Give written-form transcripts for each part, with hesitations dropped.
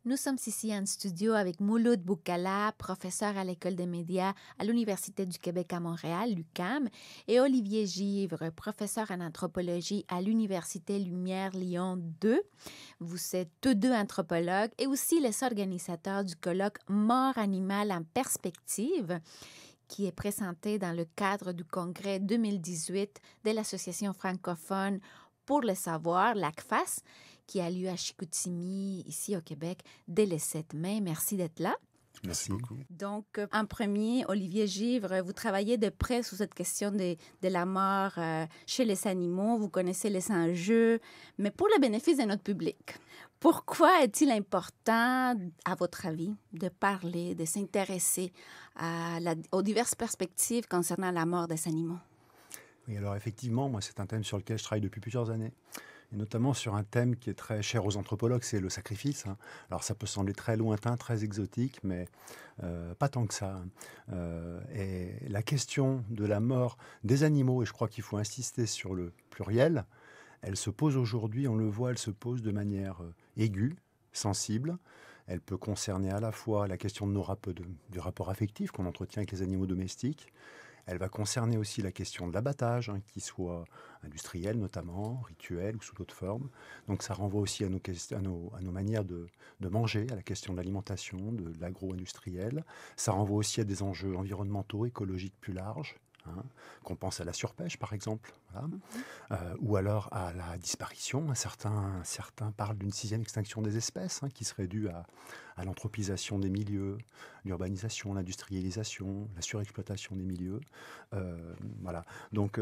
Nous sommes ici en studio avec Mouloud Boukala, professeur à l'École des médias à l'Université du Québec à Montréal, l'UQAM, et Olivier Givre, professeur en anthropologie à l'Université Lumière Lyon 2. Vous êtes tous deux anthropologues et aussi les organisateurs du colloque Mort animale en perspective, qui est présenté dans le cadre du congrès 2018 de l'Association francophone pour le savoir, l'ACFAS, qui a lieu à Chicoutimi, ici au Québec, dès le 7 mai. Merci d'être là. Merci beaucoup. Donc, en premier, Olivier Givre, vous travaillez de près sur cette question de la mort chez les animaux. Vous connaissez les enjeux, mais pour le bénéfice de notre public. Pourquoi est-il important, à votre avis, de parler, de s'intéresser aux diverses perspectives concernant la mort des animaux? Oui, alors effectivement, moi, c'est un thème sur lequel je travaille depuis plusieurs années. Et notamment sur un thème qui est très cher aux anthropologues, c'est le sacrifice. Alors ça peut sembler très lointain, très exotique, mais pas tant que ça. Et la question de la mort des animaux, et je crois qu'il faut insister sur le pluriel, elle se pose aujourd'hui, on le voit, elle se pose de manière aiguë, sensible. Elle peut concerner à la fois la question de du rapport affectif qu'on entretient avec les animaux domestiques. Elle va concerner aussi la question de l'abattage, qu'il soit industriel notamment, rituel ou sous d'autres formes. Donc ça renvoie aussi à nos manières de manger, à la question de l'alimentation, de l'agro-industriel. Ça renvoie aussi à des enjeux environnementaux, écologiques plus larges. Qu'on pense à la surpêche, par exemple, voilà. Ou alors à la disparition. Certains parlent d'une 6e extinction des espèces, qui serait due à l'anthropisation des milieux, l'urbanisation, l'industrialisation, la surexploitation des milieux. Voilà. Donc,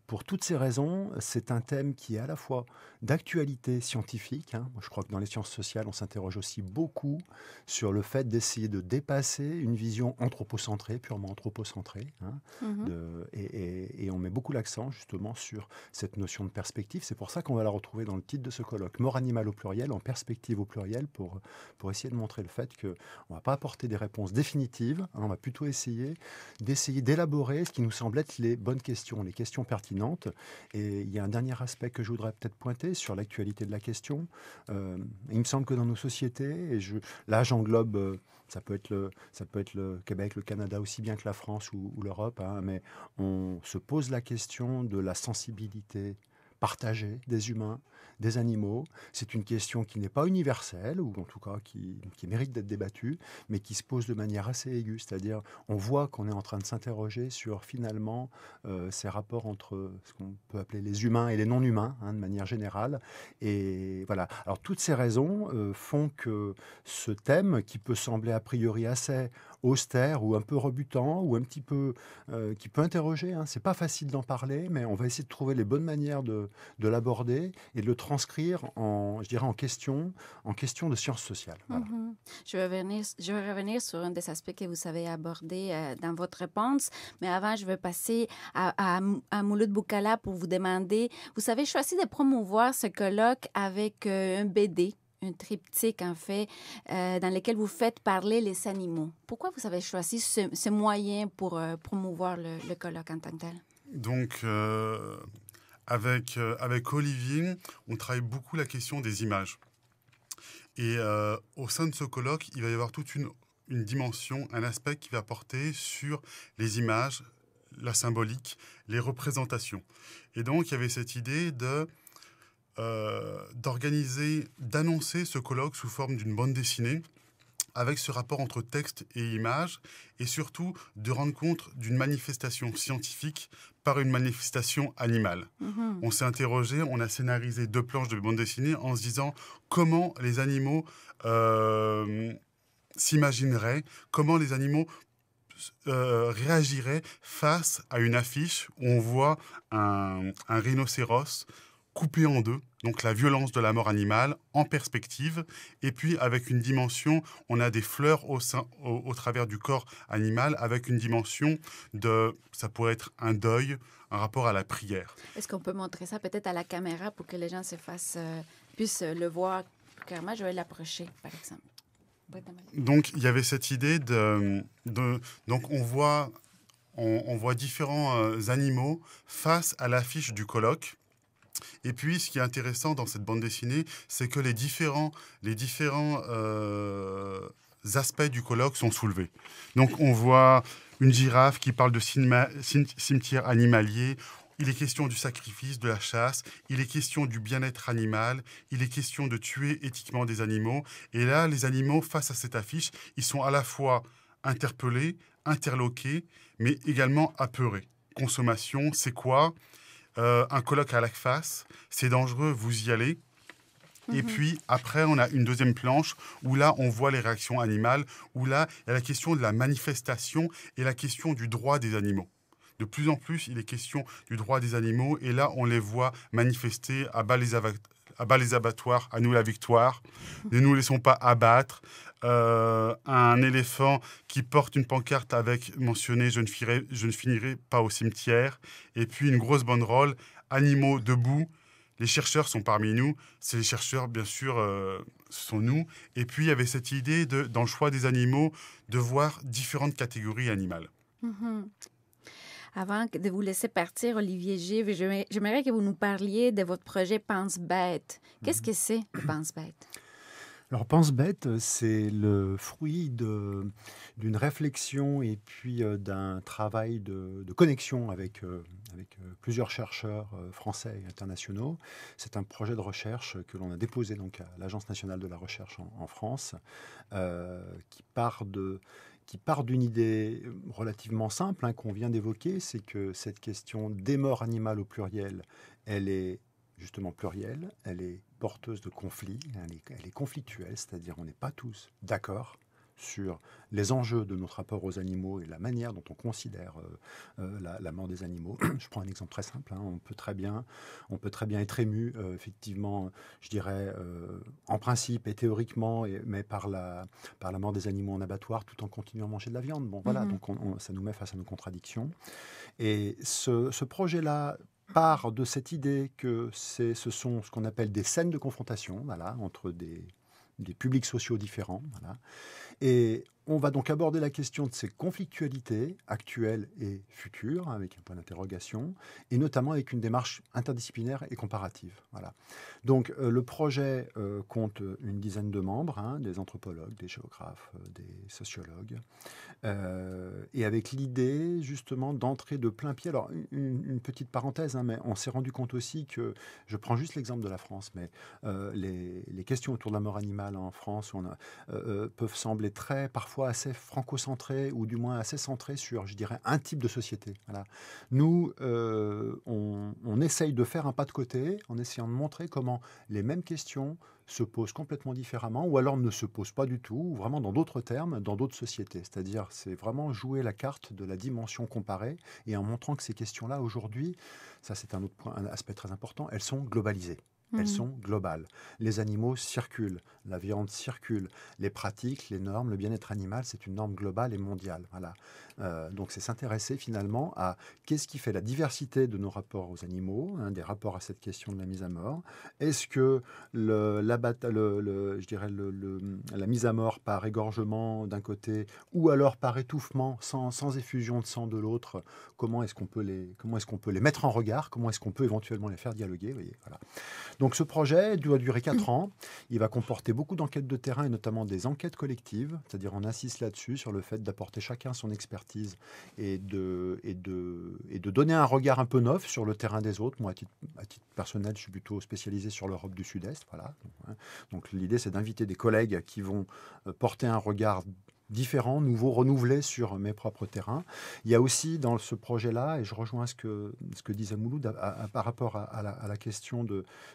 pour toutes ces raisons, c'est un thème qui est à la fois d'actualité scientifique. Moi, je crois que dans les sciences sociales, on s'interroge aussi beaucoup sur le fait d'essayer de dépasser une vision anthropocentrée, purement anthropocentrée. Et on met beaucoup l'accent justement sur cette notion de perspective. C'est pour ça qu'on va la retrouver dans le titre de ce colloque, Mort animale au pluriel, en perspective au pluriel, pour essayer de montrer le fait qu'on ne va pas apporter des réponses définitives, on va plutôt essayer d'élaborer ce qui nous semble être les bonnes questions, les questions pertinentes. Et il y a un dernier aspect que je voudrais peut-être pointer sur l'actualité de la question. Il me semble que dans nos sociétés, là j'englobe... Ça peut être le Québec, le Canada, aussi bien que la France ou l'Europe, mais on se pose la question de la sensibilité partagée des humains, des animaux. C'est une question qui n'est pas universelle, ou en tout cas qui mérite d'être débattue, mais qui se pose de manière assez aiguë. C'est-à-dire, on voit qu'on est en train de s'interroger sur finalement ces rapports entre ce qu'on peut appeler les humains et les non-humains, de manière générale. Et voilà. Alors, toutes ces raisons font que ce thème, qui peut sembler a priori assez austère ou un peu rebutant ou un petit peu qui peut interroger. C'est pas facile d'en parler, mais on va essayer de trouver les bonnes manières de l'aborder et de le transcrire en question de sciences sociales. Voilà. Je vais revenir sur un des aspects que vous avez abordé dans votre réponse, mais avant, je vais passer à Mouloud Boukala pour vous demander, vous avez choisi de promouvoir ce colloque avec un BD, un triptyque, en fait, dans lequel vous faites parler les animaux. Pourquoi vous avez choisi ce moyen pour promouvoir le colloque en tant que tel? Donc, avec Olivier, on travaille beaucoup la question des images. Et au sein de ce colloque, il va y avoir toute une dimension, un aspect qui va porter sur les images, la symbolique, les représentations. Et donc, il y avait cette idée d'organiser, d'annoncer ce colloque sous forme d'une bande dessinée, avec ce rapport entre texte et image, et surtout de rendre compte d'une manifestation scientifique par une manifestation animale. On s'est interrogé, on a scénarisé 2 planches de bande dessinée en se disant comment les animaux s'imagineraient, comment les animaux réagiraient face à une affiche où on voit un rhinocéros coupé en 2, donc la violence de la mort animale en perspective, et puis avec une dimension, on a des fleurs au travers du corps animal, avec une dimension ça pourrait être un deuil, un rapport à la prière. Est-ce qu'on peut montrer ça peut-être à la caméra pour que les gens puissent le voir clairement? Je vais l'approcher, par exemple. Donc il y avait cette idée donc on voit différents animaux face à l'affiche du colloque. Et puis, ce qui est intéressant dans cette bande dessinée, c'est que les différents aspects du colloque sont soulevés. Donc, on voit une girafe qui parle de cimetière animalier. Il est question du sacrifice, de la chasse. Il est question du bien-être animal. Il est question de tuer éthiquement des animaux. Et là, les animaux, face à cette affiche, ils sont à la fois interpellés, interloqués, mais également apeurés. Consommation, c'est quoi? Un colloque à l'ACFAS, c'est dangereux, vous y allez. Et puis, après, on a une deuxième planche où là, on voit les réactions animales, où là, il y a la question de la manifestation et la question du droit des animaux. De plus en plus, il est question du droit des animaux, et là, on les voit manifester à bas les abattoirs, à nous la victoire, ne nous laissons pas abattre. Un éléphant qui porte une pancarte avec mentionné je ne finirai pas au cimetière, et puis une grosse banderole, animaux debout. Les chercheurs sont parmi nous, c'est les chercheurs, bien sûr, ce sont nous. Et puis, il y avait cette idée, dans le choix des animaux, de voir différentes catégories animales. Mhm. Avant de vous laisser partir, Olivier Givre, j'aimerais que vous nous parliez de votre projet Pense-Bête. Qu'est-ce que c'est, Pense-Bête? Alors, Pense-Bête, c'est le fruit d'une réflexion et puis d'un travail de connexion avec plusieurs chercheurs français et internationaux. C'est un projet de recherche que l'on a déposé donc, à l'Agence nationale de la recherche en France, qui part d'une idée relativement simple qu'on vient d'évoquer, c'est que cette question des morts animales au pluriel, elle est justement plurielle, elle est porteuse de conflits, elle est conflictuelle, c'est-à-dire on n'est pas tous d'accord sur les enjeux de notre rapport aux animaux et la manière dont on considère la mort des animaux. Je prends un exemple très simple. On peut très bien être ému, effectivement, je dirais, en principe et théoriquement, mais par la mort des animaux en abattoir, tout en continuant à manger de la viande. Bon, voilà, donc ça nous met face à nos contradictions. Et ce projet-là part de cette idée que ce sont ce qu'on appelle des scènes de confrontation, voilà, entre des publics sociaux différents. Voilà. Et on va donc aborder la question de ces conflictualités actuelles et futures, avec un point d'interrogation, et notamment avec une démarche interdisciplinaire et comparative. Voilà. Donc le projet compte une dizaine de membres, des anthropologues, des géographes, des sociologues, et avec l'idée justement d'entrer de plein pied. Alors une petite parenthèse, mais on s'est rendu compte aussi que, je prends juste l'exemple de la France, mais les questions autour de la mort animale en France peuvent sembler parfois assez franco-centrées, ou du moins assez centrées sur, je dirais, un type de société. Voilà. Nous, on essaye de faire un pas de côté en essayant de montrer comment les mêmes questions se posent complètement différemment, ou alors ne se posent pas du tout, ou vraiment dans d'autres termes, dans d'autres sociétés. C'est-à-dire, c'est vraiment jouer la carte de la dimension comparée, et en montrant que ces questions-là, aujourd'hui, ça c'est un autre point, un aspect très important, elles sont globalisées. Elles sont globales. Les animaux circulent, la viande circule, les pratiques, les normes, le bien-être animal, c'est une norme globale et mondiale. Voilà. Donc c'est s'intéresser finalement à qu'est-ce qui fait la diversité de nos rapports aux animaux, des rapports à cette question de la mise à mort. Est-ce que je dirais la mise à mort par égorgement d'un côté, ou alors par étouffement sans effusion de sang de l'autre, comment est-ce qu'on peut les mettre en regard, comment est-ce qu'on peut éventuellement les faire dialoguer, vous voyez, voilà. Donc ce projet doit durer 4 ans. Il va comporter beaucoup d'enquêtes de terrain et notamment des enquêtes collectives. C'est-à-dire on insiste là-dessus, sur le fait d'apporter chacun son expertise et de donner un regard un peu neuf sur le terrain des autres. Moi, à titre personnel, je suis plutôt spécialisé sur l'Europe du Sud-Est. Voilà. Donc l'idée, c'est d'inviter des collègues qui vont porter un regard différents, nouveaux, renouvelés sur mes propres terrains. Il y a aussi dans ce projet-là, et je rejoins ce que disait Mouloud par rapport à la question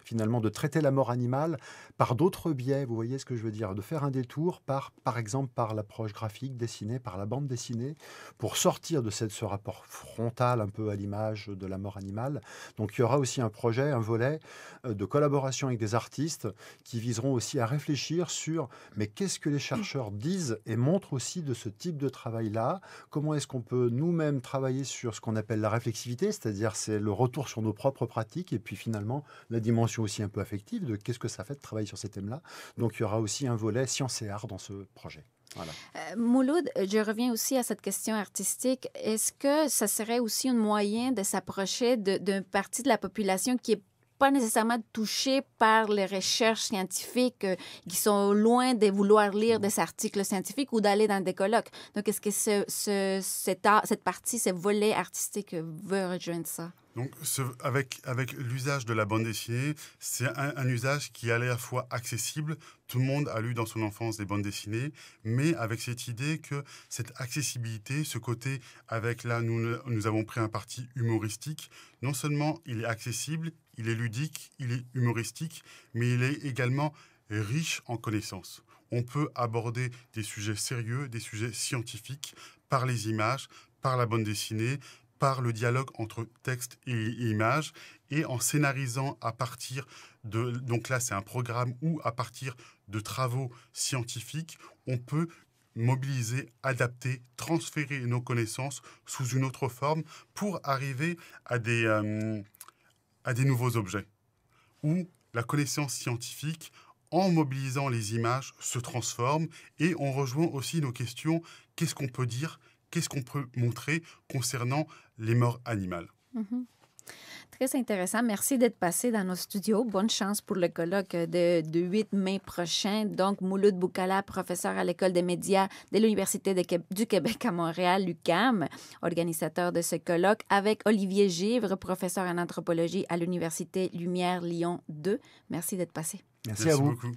finalement de traiter la mort animale par d'autres biais, vous voyez ce que je veux dire, de faire un détour par exemple par l'approche graphique dessinée, par la bande dessinée, pour sortir de ce rapport frontal un peu à l'image de la mort animale. Donc il y aura aussi un projet, un volet de collaboration avec des artistes qui viseront aussi à réfléchir sur mais qu'est-ce que les chercheurs disent et montrent aussi de ce type de travail-là. Comment est-ce qu'on peut nous-mêmes travailler sur ce qu'on appelle la réflexivité, c'est-à-dire c'est le retour sur nos propres pratiques, et puis finalement la dimension aussi un peu affective de qu'est-ce que ça fait de travailler sur ces thèmes-là. Donc il y aura aussi un volet science et art dans ce projet. Voilà. Mouloud, je reviens aussi à cette question artistique. Est-ce que ça serait aussi un moyen de s'approcher d'une partie de la population qui est pas nécessairement touchés par les recherches scientifiques, qui sont loin de vouloir lire des articles scientifiques ou d'aller dans des colloques. Donc, est-ce que cette partie, ce volet artistique veut rejoindre ça? Donc, avec l'usage de la bande dessinée, c'est un usage qui est à la fois accessible. Tout le monde a lu dans son enfance des bandes dessinées, mais avec cette idée que cette accessibilité, ce côté avec là, nous avons pris un parti humoristique. Non seulement il est accessible, il est ludique, il est humoristique, mais il est également riche en connaissances. On peut aborder des sujets sérieux, des sujets scientifiques par les images, par la bande dessinée, par le dialogue entre texte et image, et en scénarisant à partir de... Donc là, c'est un programme où, à partir de travaux scientifiques, on peut mobiliser, adapter, transférer nos connaissances sous une autre forme pour arriver à des nouveaux objets, où la connaissance scientifique, en mobilisant les images, se transforme, et on rejoint aussi nos questions, qu'est-ce qu'on peut dire, qu'est-ce qu'on peut montrer concernant les morts animales. Mm-hmm. Très intéressant. Merci d'être passé dans nos studios. Bonne chance pour le colloque de 8 mai prochain. Donc, Mouloud Boukala, professeur à l'École des médias de l'Université du Québec à Montréal, l'UQAM, organisateur de ce colloque, avec Olivier Givre, professeur en anthropologie à l'Université Lumière Lyon 2. Merci d'être passé. Merci à vous. Beaucoup.